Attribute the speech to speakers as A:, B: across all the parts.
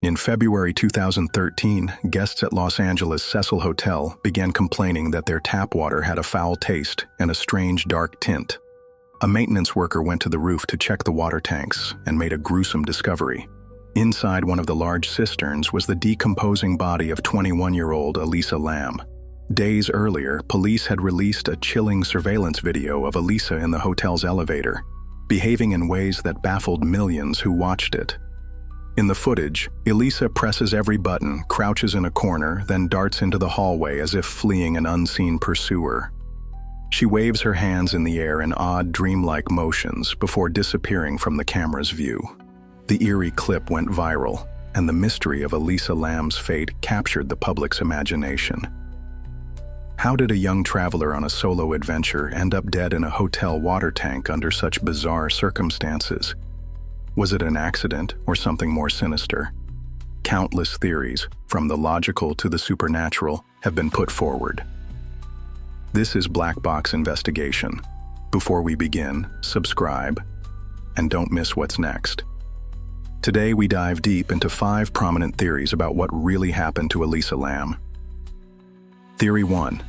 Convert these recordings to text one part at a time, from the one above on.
A: In February 2013, guests at Los Angeles' Cecil Hotel began complaining that their tap water had a foul taste and a strange dark tint. A maintenance worker went to the roof to check the water tanks and made a gruesome discovery. Inside one of the large cisterns was the decomposing body of 21-year-old Elisa Lam. Days earlier, police had released a chilling surveillance video of Elisa in the hotel's elevator, behaving in ways that baffled millions who watched it. In the footage, Elisa presses every button, crouches in a corner, then darts into the hallway as if fleeing an unseen pursuer. She waves her hands in the air in odd, dreamlike motions before disappearing from the camera's view. The eerie clip went viral, and the mystery of Elisa Lam's fate captured the public's imagination. How did a young traveler on a solo adventure end up dead in a hotel water tank under such bizarre circumstances? Was it an accident or something more sinister? Countless theories, from the logical to the supernatural, have been put forward. This is Black Box Investigation. Before we begin, subscribe, and don't miss what's next. Today we dive deep into 5 prominent theories about what really happened to Elisa Lam. Theory 1.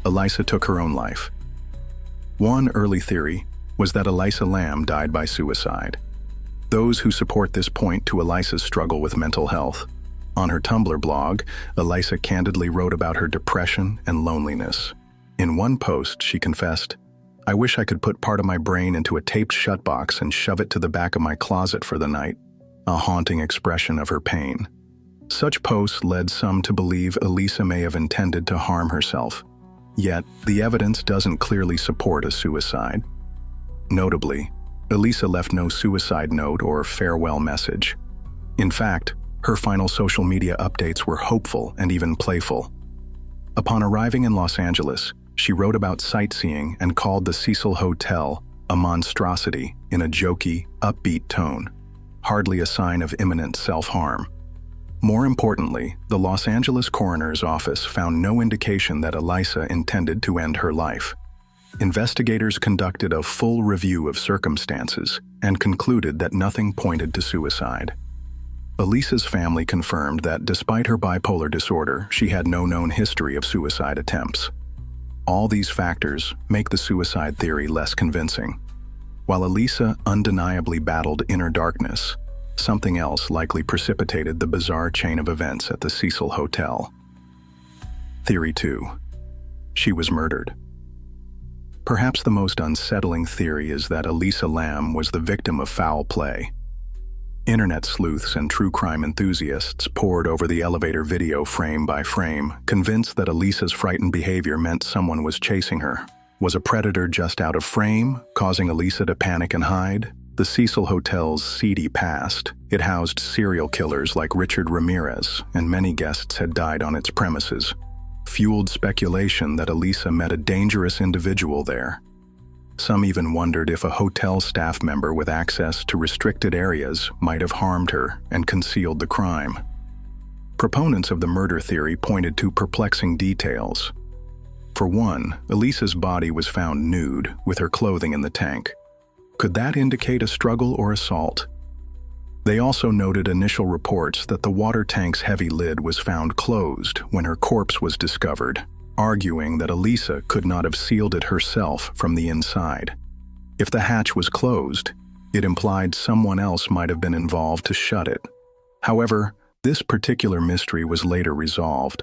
A: Elisa took her own life. One early theory was that Elisa Lam died by suicide. Those who support this point to Elisa's struggle with mental health. On her Tumblr blog, Elisa candidly wrote about her depression and loneliness. In one post, she confessed, "I wish I could put part of my brain into a taped shut box and shove it to the back of my closet for the night," a haunting expression of her pain. Such posts led some to believe Elisa may have intended to harm herself. Yet, the evidence doesn't clearly support a suicide. Notably, Elisa left no suicide note or farewell message. In fact, her final social media updates were hopeful and even playful. Upon arriving in Los Angeles, she wrote about sightseeing and called the Cecil Hotel a monstrosity in a jokey, upbeat tone, hardly a sign of imminent self-harm. More importantly, the Los Angeles coroner's office found no indication that Elisa intended to end her life. Investigators conducted a full review of circumstances and concluded that nothing pointed to suicide. Elisa's family confirmed that despite her bipolar disorder, she had no known history of suicide attempts. All these factors make the suicide theory less convincing. While Elisa undeniably battled inner darkness, something else likely precipitated the bizarre chain of events at the Cecil Hotel. Theory 2. She was murdered. Perhaps the most unsettling theory is that Elisa Lam was the victim of foul play. Internet sleuths and true crime enthusiasts pored over the elevator video frame by frame, convinced that Elisa's frightened behavior meant someone was chasing her. Was a predator just out of frame, causing Elisa to panic and hide? The Cecil Hotel's seedy past. It housed serial killers like Richard Ramirez, and many guests had died on its premises. Fueled speculation that Elisa met a dangerous individual there. Some even wondered if a hotel staff member with access to restricted areas might have harmed her and concealed the crime. Proponents of the murder theory pointed to perplexing details. For one, Elisa's body was found nude, with her clothing in the tank. Could that indicate a struggle or assault? They also noted initial reports that the water tank's heavy lid was found closed when her corpse was discovered, arguing that Elisa could not have sealed it herself from the inside. If the hatch was closed, it implied someone else might have been involved to shut it. However, this particular mystery was later resolved.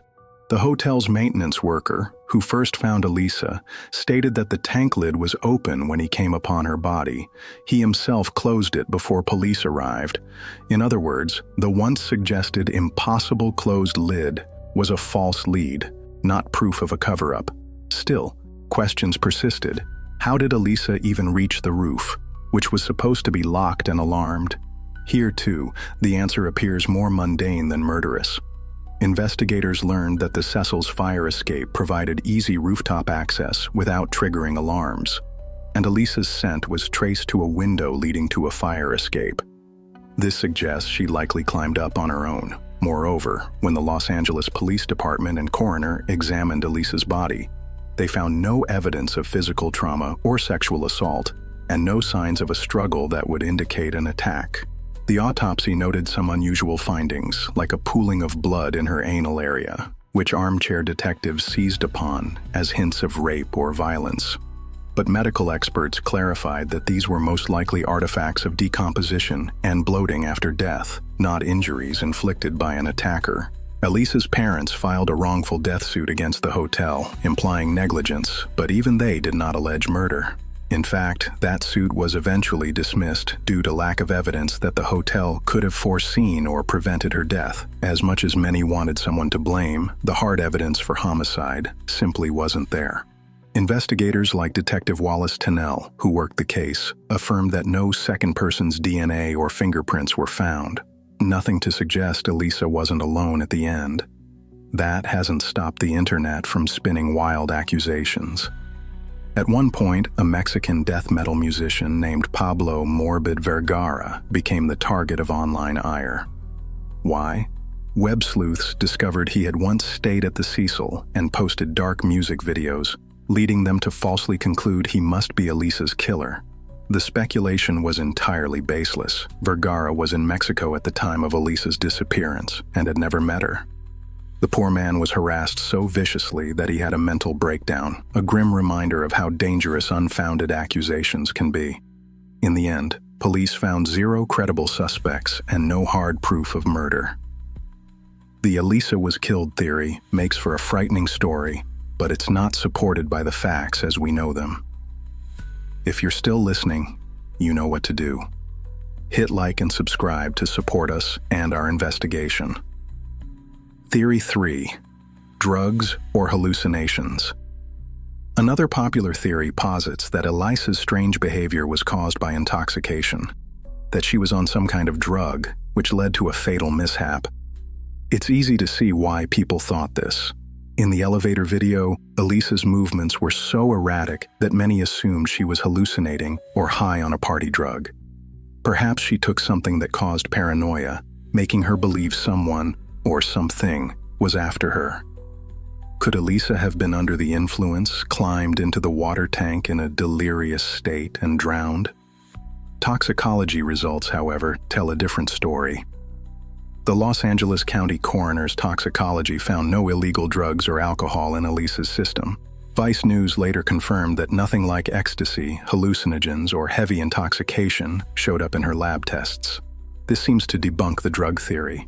A: The hotel's maintenance worker, who first found Elisa, stated that the tank lid was open when he came upon her body. He himself closed it before police arrived. In other words, the once suggested impossible closed lid was a false lead, not proof of a cover-up. Still, questions persisted. How did Elisa even reach the roof, which was supposed to be locked and alarmed? Here, too, the answer appears more mundane than murderous. Investigators learned that the Cecil's fire escape provided easy rooftop access without triggering alarms, and Elisa's scent was traced to a window leading to a fire escape. This suggests she likely climbed up on her own. Moreover, when the Los Angeles Police Department and coroner examined Elisa's body, they found no evidence of physical trauma or sexual assault, and no signs of a struggle that would indicate an attack. The autopsy noted some unusual findings, like a pooling of blood in her anal area, which armchair detectives seized upon as hints of rape or violence. But medical experts clarified that these were most likely artifacts of decomposition and bloating after death, not injuries inflicted by an attacker. Elisa's parents filed a wrongful death suit against the hotel, implying negligence, but even they did not allege murder. In fact, that suit was eventually dismissed due to lack of evidence that the hotel could have foreseen or prevented her death. As much as many wanted someone to blame, the hard evidence for homicide simply wasn't there. Investigators like Detective Wallace Tennell, who worked the case, affirmed that no second person's DNA or fingerprints were found. Nothing to suggest Elisa wasn't alone at the end. That hasn't stopped the internet from spinning wild accusations. At one point, a Mexican death metal musician named Pablo Morbid Vergara became the target of online ire. Why? Web sleuths discovered he had once stayed at the Cecil and posted dark music videos, leading them to falsely conclude he must be Elisa's killer. The speculation was entirely baseless. Vergara was in Mexico at the time of Elisa's disappearance and had never met her. The poor man was harassed so viciously that he had a mental breakdown, a grim reminder of how dangerous unfounded accusations can be. In the end, police found 0 credible suspects and no hard proof of murder. The Elisa was killed theory makes for a frightening story, but it's not supported by the facts as we know them. If you're still listening, you know what to do. Hit like and subscribe to support us and our investigation. Theory 3. Drugs or hallucinations. Another popular theory posits that Elisa's strange behavior was caused by intoxication, that she was on some kind of drug, which led to a fatal mishap. It's easy to see why people thought this. In the elevator video, Elisa's movements were so erratic that many assumed she was hallucinating or high on a party drug. Perhaps she took something that caused paranoia, making her believe someone, or something, was after her. Could Elisa have been under the influence, climbed into the water tank in a delirious state, and drowned? Toxicology results, however, tell a different story. The Los Angeles County coroner's toxicology found no illegal drugs or alcohol in Elisa's system. Vice News later confirmed that nothing like ecstasy, hallucinogens, or heavy intoxication showed up in her lab tests. This seems to debunk the drug theory.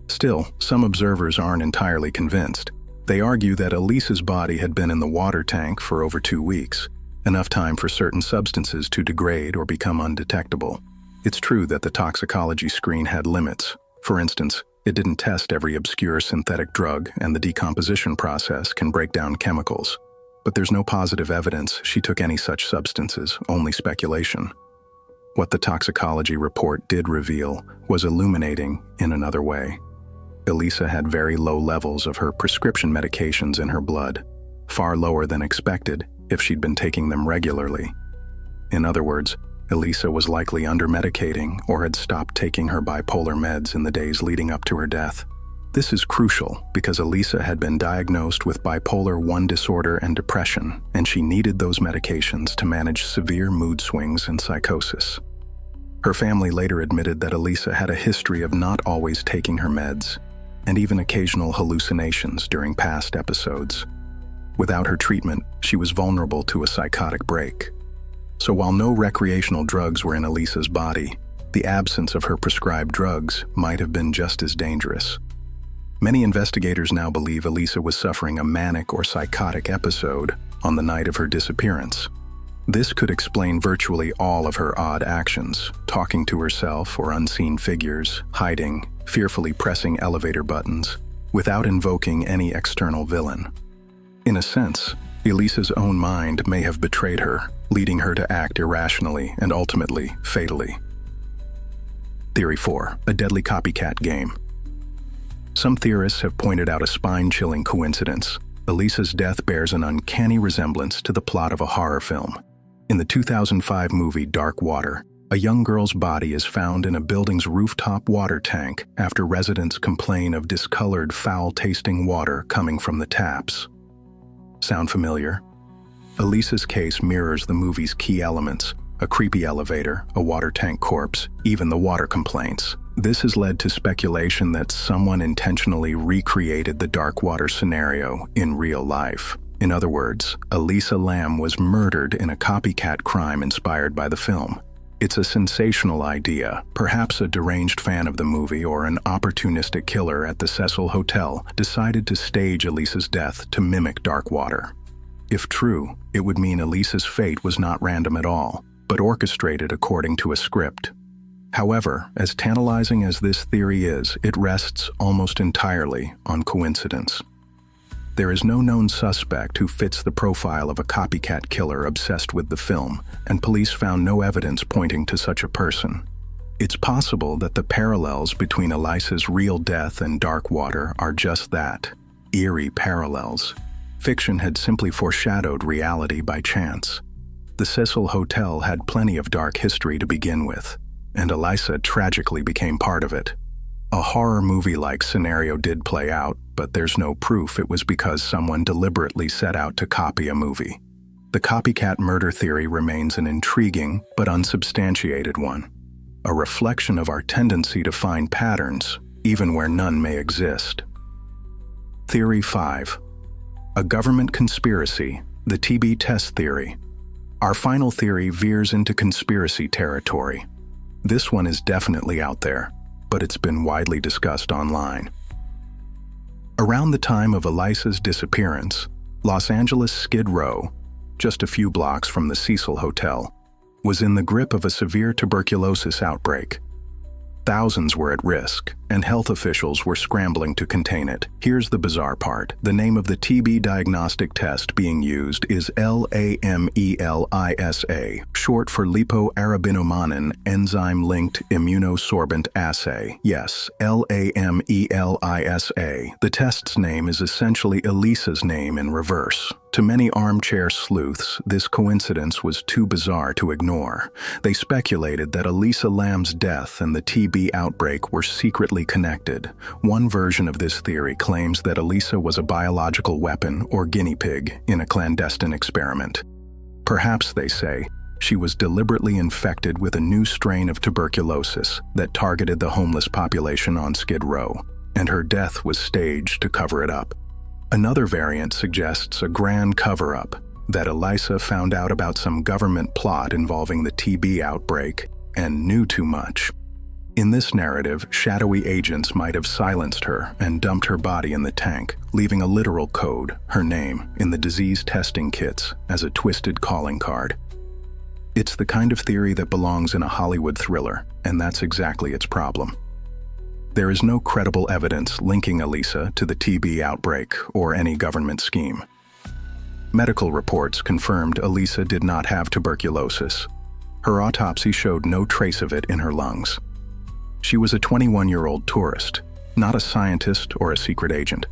A: Still, some observers aren't entirely convinced. They argue that Elisa's body had been in the water tank for over 2 weeks, enough time for certain substances to degrade or become undetectable. It's true that the toxicology screen had limits. For instance, it didn't test every obscure synthetic drug, and the decomposition process can break down chemicals. But there's no positive evidence she took any such substances, only speculation. What the toxicology report did reveal was illuminating in another way. Elisa had very low levels of her prescription medications in her blood, far lower than expected if she'd been taking them regularly. In other words, Elisa was likely under-medicating or had stopped taking her bipolar meds in the days leading up to her death. This is crucial because Elisa had been diagnosed with bipolar I disorder and depression, and she needed those medications to manage severe mood swings and psychosis. Her family later admitted that Elisa had a history of not always taking her meds, and even occasional hallucinations during past episodes. Without her treatment, she was vulnerable to a psychotic break. So while no recreational drugs were in Elisa's body, the absence of her prescribed drugs might have been just as dangerous. Many investigators now believe Elisa was suffering a manic or psychotic episode on the night of her disappearance. This could explain virtually all of her odd actions, talking to herself or unseen figures, hiding, fearfully pressing elevator buttons, without invoking any external villain. In a sense, Elisa's own mind may have betrayed her, leading her to act irrationally and ultimately fatally. Theory 4. A deadly copycat game. Some theorists have pointed out a spine-chilling coincidence. Elisa's death bears an uncanny resemblance to the plot of a horror film. In the 2005 movie Dark Water, a young girl's body is found in a building's rooftop water tank after residents complain of discolored, foul-tasting water coming from the taps. Sound familiar? Elisa's case mirrors the movie's key elements: a creepy elevator, a water tank corpse, even the water complaints. This has led to speculation that someone intentionally recreated the dark water scenario in real life. In other words, Elisa Lam was murdered in a copycat crime inspired by the film. It's a sensational idea. Perhaps a deranged fan of the movie or an opportunistic killer at the Cecil Hotel decided to stage Elisa's death to mimic dark water. If true, it would mean Elisa's fate was not random at all, but orchestrated according to a script. However, as tantalizing as this theory is, it rests almost entirely on coincidence. There is no known suspect who fits the profile of a copycat killer obsessed with the film, and police found no evidence pointing to such a person. It's possible that the parallels between Elisa's real death and dark water are just that, eerie parallels. Fiction had simply foreshadowed reality by chance. The Cecil Hotel had plenty of dark history to begin with, and Elisa tragically became part of it. A horror movie-like scenario did play out, but there's no proof it was because someone deliberately set out to copy a movie. The copycat murder theory remains an intriguing but unsubstantiated one, a reflection of our tendency to find patterns, even where none may exist. Theory 5. A government conspiracy, the TB test theory. Our final theory veers into conspiracy territory. This one is definitely out there, but it's been widely discussed online. Around the time of Elisa's disappearance, Los Angeles' Skid Row, just a few blocks from the Cecil Hotel, was in the grip of a severe tuberculosis outbreak. Thousands were at risk, and health officials were scrambling to contain it. Here's the bizarre part. The name of the TB diagnostic test being used is LAMELISA, short for lipoarabinomannan enzyme-linked immunosorbent assay. Yes, LAMELISA. The test's name is essentially Elisa's name in reverse. To many armchair sleuths, this coincidence was too bizarre to ignore. They speculated that Elisa Lam's death and the TB outbreak were secretly connected. One version of this theory claims that Elisa was a biological weapon or guinea pig in a clandestine experiment. Perhaps, they say, she was deliberately infected with a new strain of tuberculosis that targeted the homeless population on Skid Row, and her death was staged to cover it up. Another variant suggests a grand cover-up, that Elisa found out about some government plot involving the TB outbreak and knew too much. In this narrative, shadowy agents might have silenced her and dumped her body in the tank, leaving a literal code, her name, in the disease testing kits as a twisted calling card. It's the kind of theory that belongs in a Hollywood thriller, and that's exactly its problem. There is no credible evidence linking Elisa to the TB outbreak or any government scheme. Medical reports confirmed Elisa did not have tuberculosis. Her autopsy showed no trace of it in her lungs. She was a 21-year-old tourist, not a scientist or a secret agent.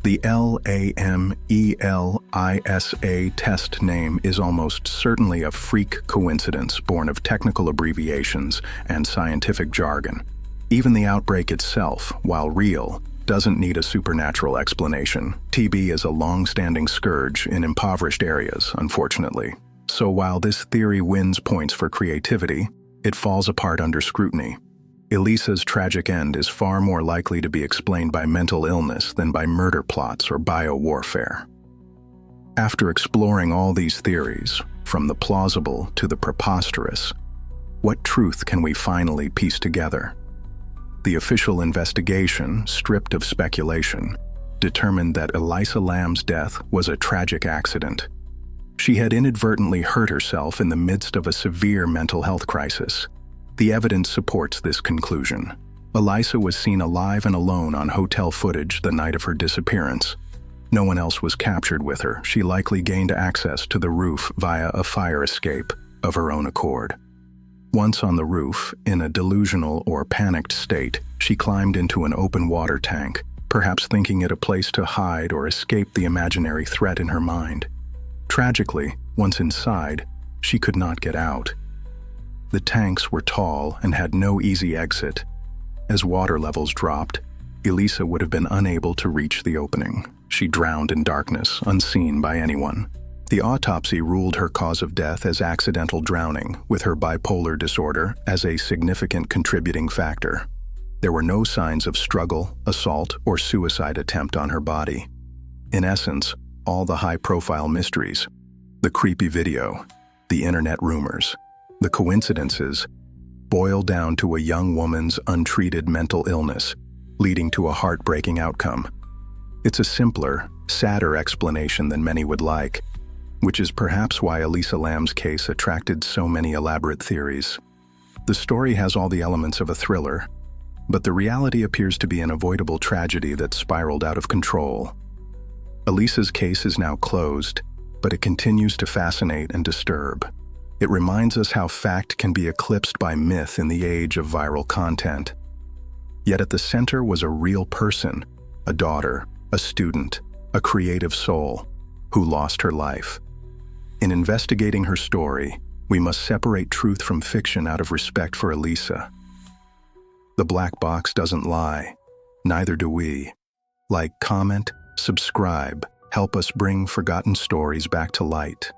A: The LAMELISA test name is almost certainly a freak coincidence born of technical abbreviations and scientific jargon. Even the outbreak itself, while real, doesn't need a supernatural explanation. TB is a long-standing scourge in impoverished areas, unfortunately. So while this theory wins points for creativity, it falls apart under scrutiny. Elisa's tragic end is far more likely to be explained by mental illness than by murder plots or biowarfare. After exploring all these theories, from the plausible to the preposterous, what truth can we finally piece together? The official investigation, stripped of speculation, determined that Elisa Lam's death was a tragic accident. She had inadvertently hurt herself in the midst of a severe mental health crisis. The evidence supports this conclusion. Elisa was seen alive and alone on hotel footage the night of her disappearance. No one else was captured with her. She likely gained access to the roof via a fire escape of her own accord. Once on the roof, in a delusional or panicked state, she climbed into an open water tank, perhaps thinking it a place to hide or escape the imaginary threat in her mind. Tragically, once inside, she could not get out. The tanks were tall and had no easy exit. As water levels dropped, Elisa would have been unable to reach the opening. She drowned in darkness, unseen by anyone. The autopsy ruled her cause of death as accidental drowning, with her bipolar disorder as a significant contributing factor. There were no signs of struggle, assault, or suicide attempt on her body. In essence, all the high-profile mysteries, the creepy video, the internet rumors, the coincidences, boil down to a young woman's untreated mental illness, leading to a heartbreaking outcome. It's a simpler, sadder explanation than many would like, which is perhaps why Elisa Lam's case attracted so many elaborate theories. The story has all the elements of a thriller, but the reality appears to be an avoidable tragedy that spiraled out of control. Elisa's case is now closed, but it continues to fascinate and disturb. It reminds us how fact can be eclipsed by myth in the age of viral content. Yet at the center was a real person, a daughter, a student, a creative soul, who lost her life. In investigating her story, we must separate truth from fiction out of respect for Elisa. The black box doesn't lie. Neither do we. Like, comment, subscribe, help us bring forgotten stories back to light.